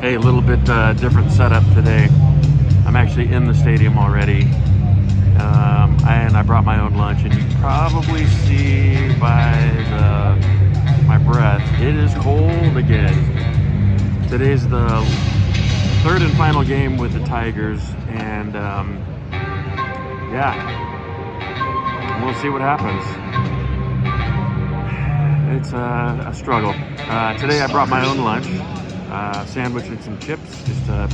Hey, a little bit different setup today. I'm actually in the stadium already, and I brought my own lunch. And you can probably see by my breath, it is cold again. Today's the third and final game with the Tigers, and yeah, we'll see what happens. It's a struggle. Today I brought my own lunch. Sandwich and some chips just to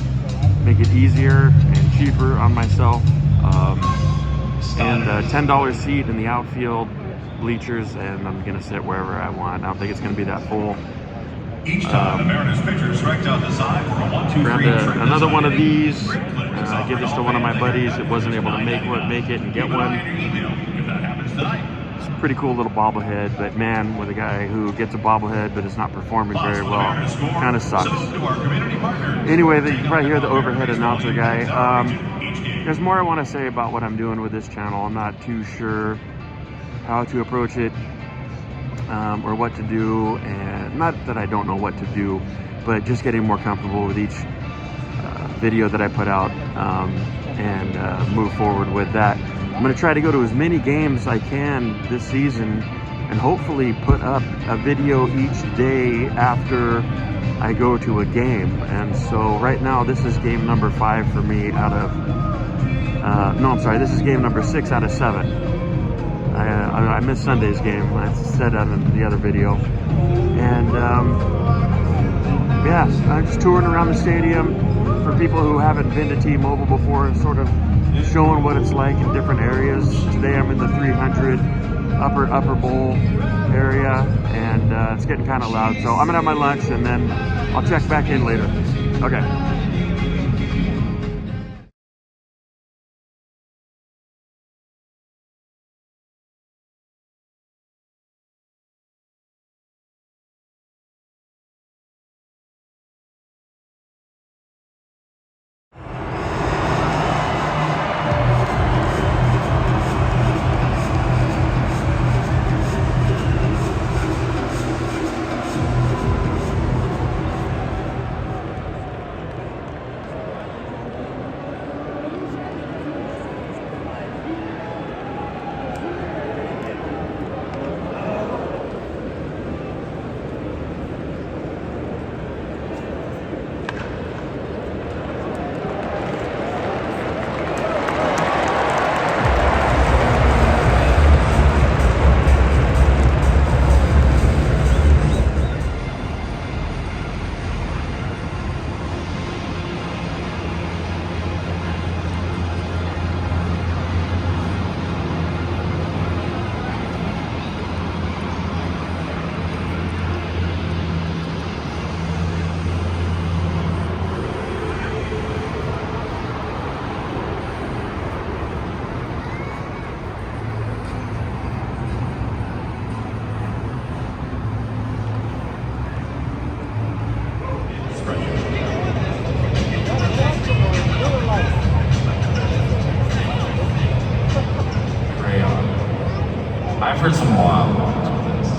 make it easier and cheaper on myself, and a $10 seat in the outfield bleachers, and I'm gonna sit wherever I want. I don't think it's gonna be that full. Each time the Mariners pitcher strikes out the side for a 1-2-3. Another one of these. Give this to one of my buddies that wasn't able to make it and get one. It's a pretty cool little bobblehead, but man, with a guy who gets a bobblehead but is not performing very well, kind of sucks. Anyway, you can probably hear the overhead announcer guy. There's more I want to say about what I'm doing with this channel. I'm not too sure how to approach it or what to do, and not that I don't know what to do, but just getting more comfortable with each video that I put out, and move forward with that. I'm going to try to go to as many games I can this season and hopefully put up a video each day after I go to a game. And so right now this is game number 5 for me out of, this is game number 6 out of 7. I missed Sunday's game. I said that in the other video. And yeah, I'm just touring around the stadium for people who haven't been to T-Mobile before, sort of showing what it's like in different areas. Today I'm in the 300 upper bowl area, and it's getting kind of loud. So I'm gonna have my lunch and then I'll check back in later. Okay. I've heard some wild ones with this.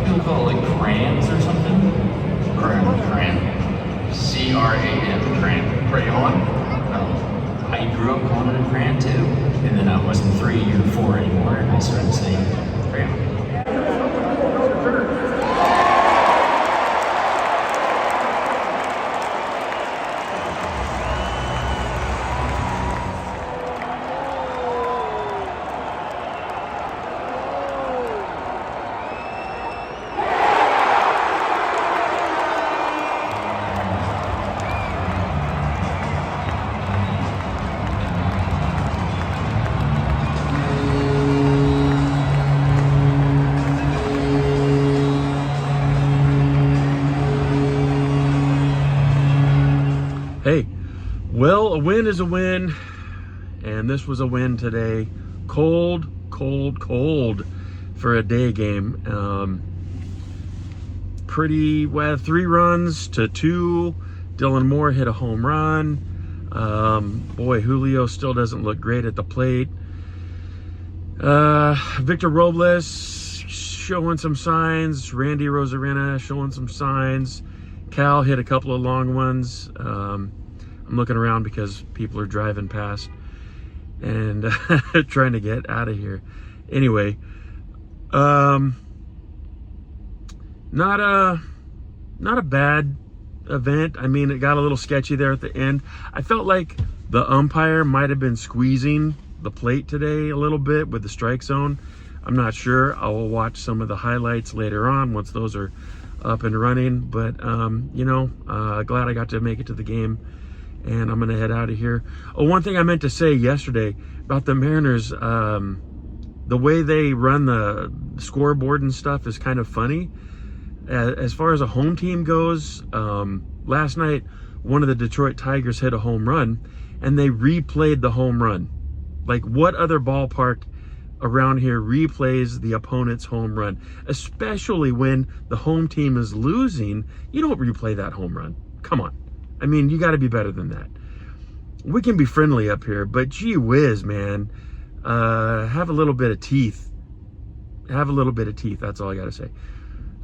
People call it like crayons or something. Crayon. C-R-A-N, crayon. Crayon? No. I grew up calling it a crayon too. And then I wasn't 3 or 4 anymore, and I started saying crayon. Hey, well, a win is a win, and this was a win today. Cold for a day game. Pretty well, 3 runs to 2. Dylan Moore hit a home run. Boy, Julio still doesn't look great at the plate. Victor Robles showing some signs. Randy Rosarena showing some signs. Cal hit a couple of long ones. I'm looking around because people are driving past and trying to get out of here. Anyway, not a bad event. I mean, it got a little sketchy there at the end. I felt like the umpire might have been squeezing the plate today a little bit with the strike zone. I'm not sure. I will watch some of the highlights later on once those are up and running. But you know, glad I got to make it to the game, and I'm gonna head out of here. Oh, one thing I meant to say yesterday about the Mariners, the way they run the scoreboard and stuff is kind of funny. As far as a home team goes, last night one of the Detroit Tigers hit a home run, and they replayed the home run. Like, what other ballpark around here replays the opponent's home run? Especially when the home team is losing, you don't replay that home run. Come on. I mean, you got to be better than that. We can be friendly up here, but gee whiz, man. Have a little bit of teeth. Have a little bit of teeth. That's all I got to say.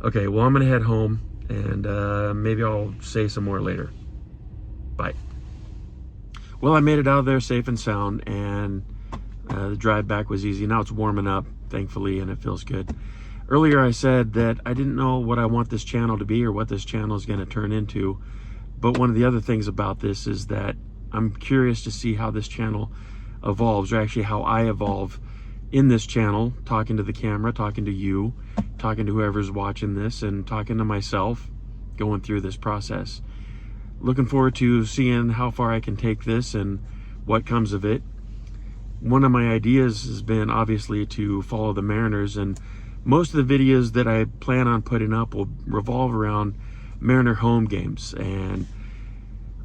Okay, well, I'm going to head home, and maybe I'll say some more later. Bye. Well, I made it out of there safe and sound, and the drive back was easy. Now it's warming up, thankfully, and it feels good. Earlier I said that I didn't know what I want this channel to be or what this channel is going to turn into. But one of the other things about this is that I'm curious to see how this channel evolves, or actually how I evolve in this channel, talking to the camera, talking to you, talking to whoever's watching this, and talking to myself, going through this process. Looking forward to seeing how far I can take this and what comes of it. One of my ideas has been obviously to follow the Mariners, and most of the videos that I plan on putting up will revolve around Mariner home games. And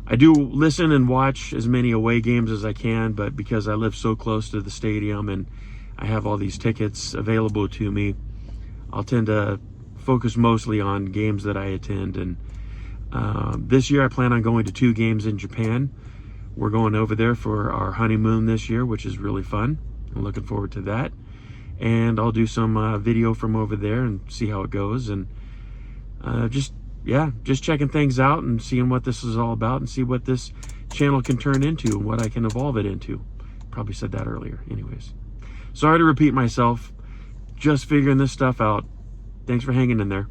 I do listen and watch as many away games as I can, but because I live so close to the stadium and I have all these tickets available to me, I'll tend to focus mostly on games that I attend. And this year I plan on going to 2 games in Japan. We're going over there for our honeymoon this year, which is really fun. I'm looking forward to that. And I'll do some video from over there and see how it goes. And just checking things out and seeing what this is all about and see what this channel can turn into and what I can evolve it into. Probably said that earlier. Anyways, sorry to repeat myself. Just figuring this stuff out. Thanks for hanging in there.